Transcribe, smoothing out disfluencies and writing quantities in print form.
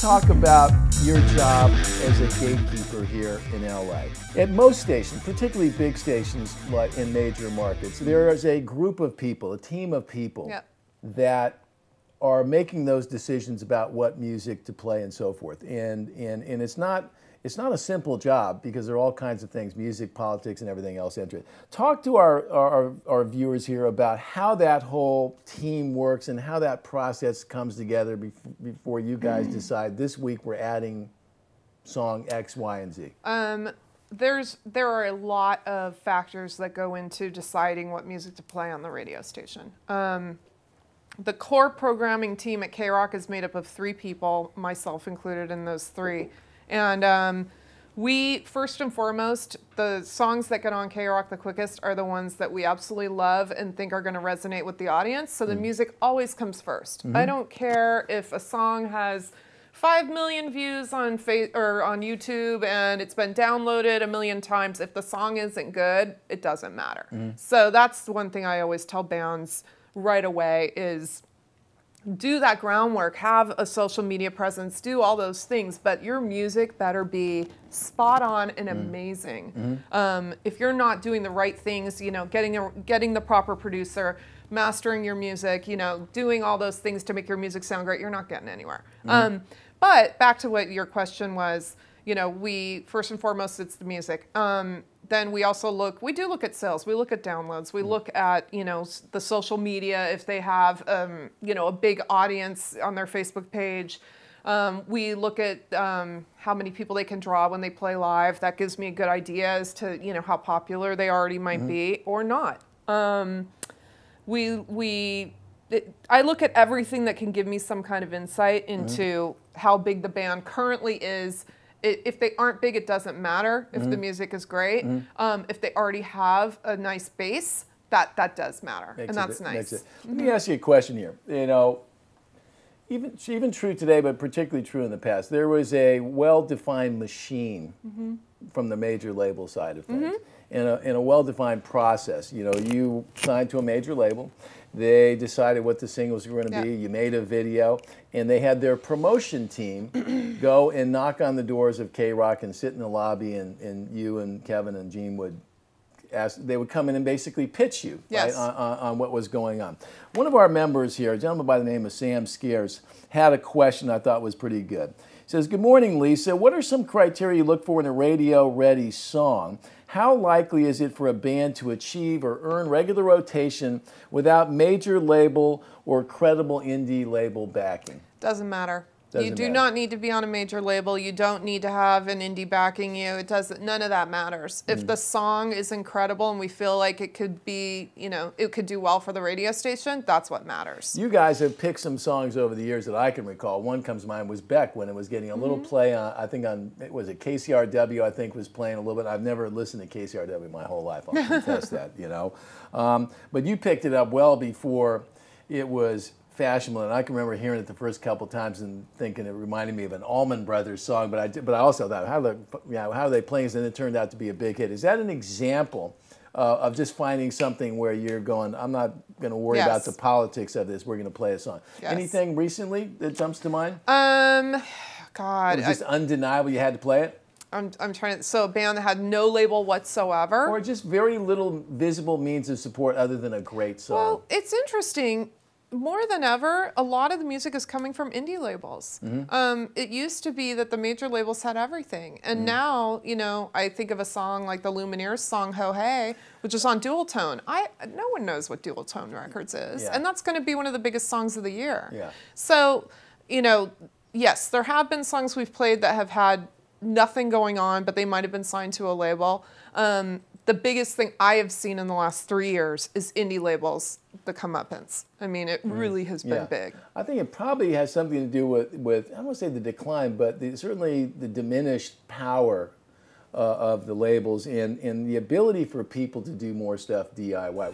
talk about your job as a gatekeeper here in LA. At most stations, particularly big stations like in major markets, there is a group of people, a team of people that are making those decisions about what music to play and so forth. And it's not a simple job because there are all kinds of things, music, politics, and everything else into it. Talk to our viewers here about how that whole team works and how that process comes together before you guys decide this week we're adding song X, Y, and Z. There are a lot of factors that go into deciding what music to play on the radio station. The core programming team at KROQ is made up of 3 people, myself included in those 3. And we, first and foremost, the songs that get on KROQ the quickest are the ones that we absolutely love and think are going to resonate with the audience. So the music always comes first. I don't care if a song has 5 million views on YouTube and it's been downloaded 1 million times. If the song isn't good, it doesn't matter. So that's one thing I always tell bands right away is do that groundwork, have a social media presence, do all those things, but your music better be spot on and amazing. If you're not doing the right things, you know, getting the proper producer, mastering your music, you know, doing all those things to make your music sound great, you're not getting anywhere. But back to what your question was, you know, we, first and foremost, it's the music. Then we also we do look at sales, we look at downloads, we look at, you know, the social media, if they have, you know, a big audience on their Facebook page. We look at how many people they can draw when they play live. That gives me a good idea as to, you know, how popular they already might be or not. I look at everything that can give me some kind of insight into how big the band currently is. If they aren't big, it doesn't matter if the music is great. If they already have a nice base, that does matter, and that's nice. Let me ask you a question here. You know, even true today, but particularly true in the past, there was a well-defined machine from the major label side of things, and a well-defined process. You know, you signed to a major label. They decided what the singles were going to be. You made a video, and they had their promotion team go and knock on the doors of KROQ and sit in the lobby, and you and Kevin and Gene would ask. They would come in and basically pitch you right, on what was going on. One of our members here, a gentleman by the name of Sam Scares, had a question I thought was pretty good. He says, "Good morning, Lisa. What are some criteria you look for in a radio-ready song? How likely is it for a band to achieve or earn regular rotation without major label or credible indie label backing?" Doesn't matter. You do not need to be on a major label. You don't need to have an indie backing you. It doesn't. None of that matters. If the song is incredible and we feel like it could be, you know, it could do well for the radio station, that's what matters. You guys have picked some songs over the years that I can recall. One comes to mind was Beck, when it was getting a little play on, I think on, was it KCRW, I think was playing a little bit. I've never listened to KCRW my whole life, I'll confess that, you know. But you picked it up well before it was fashionable, and I can remember hearing it the first couple times and thinking it reminded me of an Allman Brothers song. But I also thought, how are they playing? And it turned out to be a big hit. Is that an example of just finding something where you're going, I'm not going to worry about the politics of this. We're going to play a song. Anything recently that jumps to mind? God, it was just undeniable. You had to play it. I'm trying to. So a band that had no label whatsoever, or just very little visible means of support other than a great song. Well, it's interesting. More than ever, a lot of the music is coming from indie labels. It used to be that the major labels had everything. And now, you know, I think of a song like the Lumineers song, Ho Hey, which is on Dual Tone. No one knows what Dual Tone Records is. And that's going to be one of the biggest songs of the year. So, you know, yes, there have been songs we've played that have had nothing going on, but they might have been signed to a label. The biggest thing I have seen in the last 3 years is indie labels, the comeuppance. I mean, it really has been big. I think it probably has something to do with I don't want to say the decline, but certainly the diminished power of the labels and the ability for people to do more stuff DIY.